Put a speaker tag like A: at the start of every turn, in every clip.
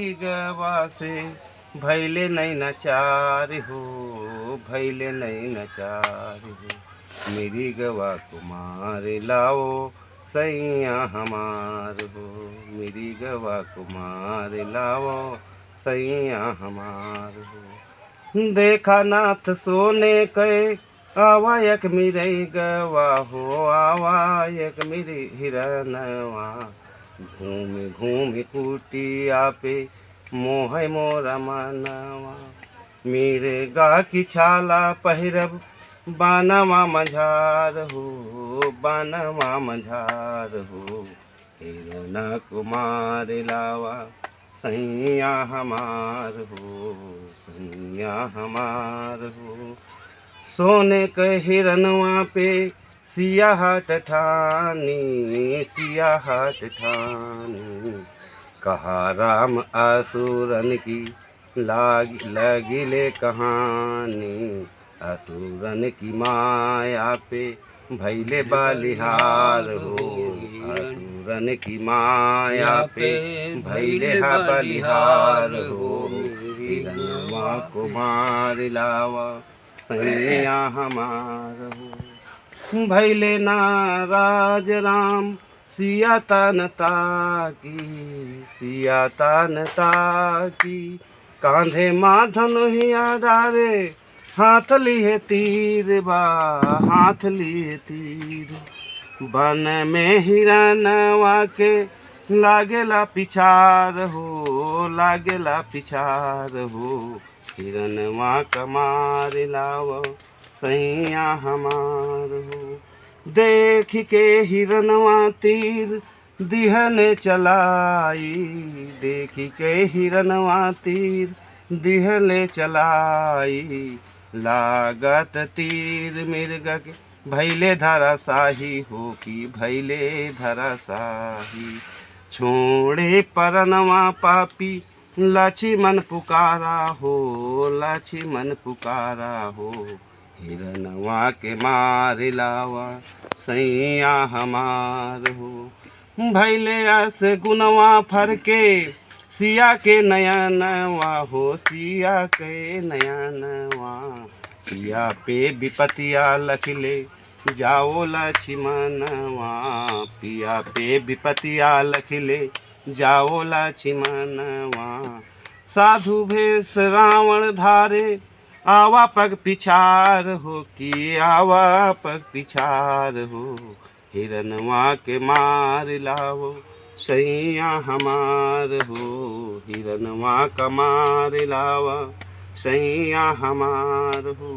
A: गवा से भैले नहीं नचार हो, भैले नहीं नचार हो। मेरी गवा कुमार लाओ सैया हमार हो, मेरी गवा कुमार लाओ सैया हमार हो। देखा नाथ सोने के आवायक मेरे गवा हो, आवायक मेरे हिरनवा। घूम घूम कुटिया पे मोह मोरा मनवा। मेरे गा की छाला पहिरब बानवा मझार हो, बानवा मझार हो। हिरना कुमार लावा सैया हमार हो, सैया हमार हो। सोने के हिरनवा पे सिया हाट ठानी, सिया हाट ठानी। कहा राम असुरन की लगिले कहानी। असुरन की माया पे भैले बलिहार हो, असुरन की माया पे भैले बलिहार हो। हिरनवा कुमार लावा सैया हमार हो। भैले नाराज राम सिया तान ताकी, सिया तान ताकी। कांधे माधन हिया डारे हाथ लिए तीर बा, हाथ लिए तीर। बन में हिरनवा के लागेला पिछार हो, लागेला पिछार हो। हिरनवा कमार लावा सैया हमार हो। देख के हिरनवा तीर दिहन चलाई, देख के हिरनवा तीर दिहन चलाई। लागत तीर मिर्ग के भैले धराशाही हो, कि भैले धराशाही। छोड़े परनवा पापी लक्ष्मण पुकारा हो, लक्ष्मण पुकारा हो। हिरनवा के मार लावा सैया हमार हो। भैले अस गुनवा फरके सिया के नयनवा हो, सिया के नयनवा। पिया पे विपतिया लखले जाओ लक्ष्मणवा, पिया पे विपतिया लखले जाओ लक्ष्मणवा। साधु भेष रावण धारे आवा पग पिछार हो, कि आवा पग पिछार हो। हिरनवा के मार लाओ सैया हमार हो, हिरनवा का मार लावा सैया हमार हो।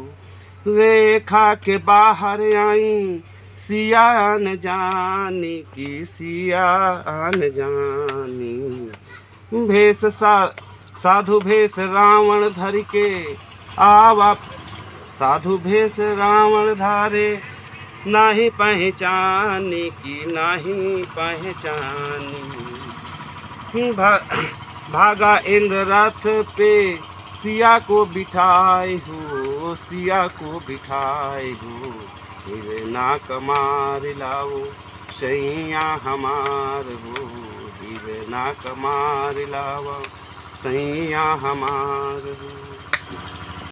A: रेखा के बाहर आई सिया न जानी, की सिया न जानी। भेष साधु भेष रावण धर के आवा, साधु भेष रावण धारे नाही पहचानी, की नाही पहचानी। भागा इंद्र रथ पे सिया को बिठाए हो, सिया को बिठाए हो। हिरना कमार लाओ सैया हमार हो, हिरना कमार लाओ सैया हमार हो।